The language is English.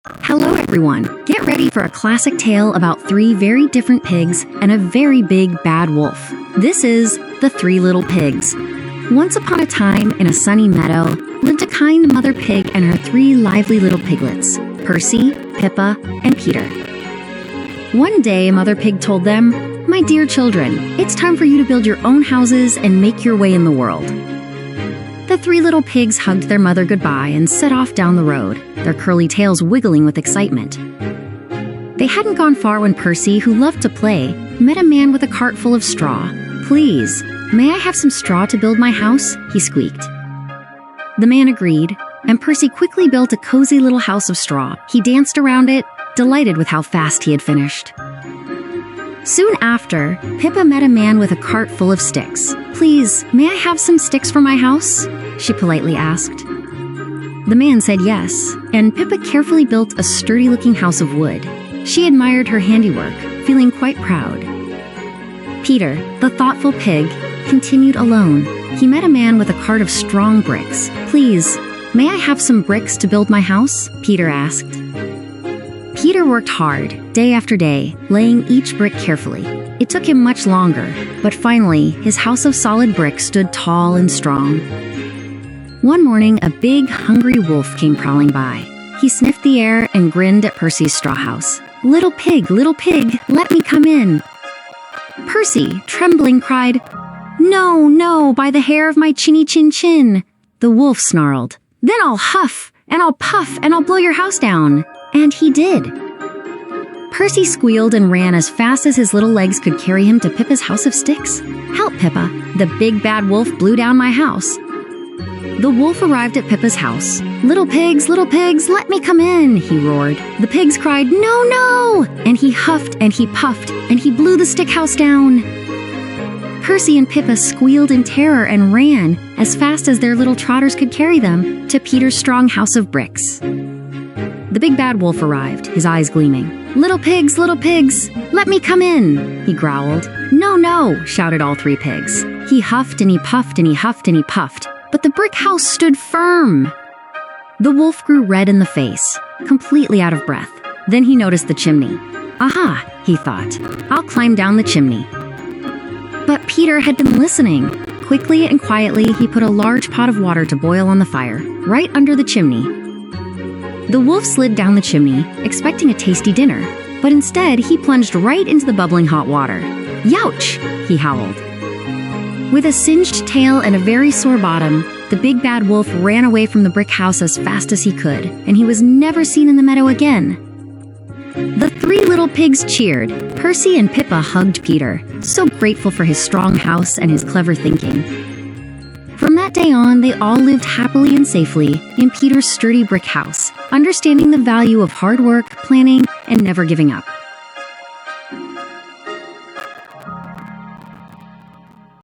Hello everyone! Get ready for a classic tale about three very different pigs and a very big bad wolf. This is The Three Little Pigs. Once upon a time, in a sunny meadow, lived a kind mother pig and her three lively little piglets, Percy, Pippa, and Peter. One day, Mother Pig told them, "My dear children, it's time for you to build your own houses and make your way in the world." The three little pigs hugged their mother goodbye and set off down the road, their curly tails wiggling with excitement. They hadn't gone far when Percy, who loved to play, met a man with a cart full of straw. "Please, may I have some straw to build my house?" he squeaked. The man agreed, and Percy quickly built a cozy little house of straw. He danced around it, delighted with how fast he had finished. Soon after, Pippa met a man with a cart full of sticks. "Please, may I have some sticks for my house?" she politely asked. The man said yes, and Pippa carefully built a sturdy-looking house of wood. She admired her handiwork, feeling quite proud. Peter, the thoughtful pig, continued alone. He met a man with a cart of strong bricks. "Please, may I have some bricks to build my house?" Peter asked. Peter worked hard, day after day, laying each brick carefully. It took him much longer, but finally, his house of solid brick stood tall and strong. One morning, a big, hungry wolf came prowling by. He sniffed the air and grinned at Percy's straw house. Little pig, let me come in." Percy, trembling, cried, "No, no, by the hair of my chinny chin chin." The wolf snarled, "Then I'll huff, and I'll puff, and I'll blow your house down." And he did. Percy squealed and ran as fast as his little legs could carry him to Pippa's house of sticks. "Help, Pippa! The big bad wolf blew down my house." The wolf arrived at Pippa's house. Little pigs, let me come in," he roared. The pigs cried, "No, no!" And he huffed and he puffed and he blew the stick house down. Percy and Pippa squealed in terror and ran, as fast as their little trotters could carry them, to Peter's strong house of bricks. The big bad wolf arrived, his eyes gleaming. Little pigs, let me come in," he growled. "No, no," shouted all three pigs. He huffed and he puffed and he huffed and he puffed, but the brick house stood firm. The wolf grew red in the face, completely out of breath. Then he noticed the chimney. "Aha," he thought, "I'll climb down the chimney." But Peter had been listening. Quickly and quietly, he put a large pot of water to boil on the fire, right under the chimney. The wolf slid down the chimney, expecting a tasty dinner, but instead he plunged right into the bubbling hot water. "Youch!" he howled. With a singed tail and a very sore bottom, the big bad wolf ran away from the brick house as fast as he could, and he was never seen in the meadow again. The three little pigs cheered. Percy and Pippa hugged Peter, so grateful for his strong house and his clever thinking. From that day on, they all lived happily and safely in Peter's sturdy brick house, understanding the value of hard work, planning, and never giving up.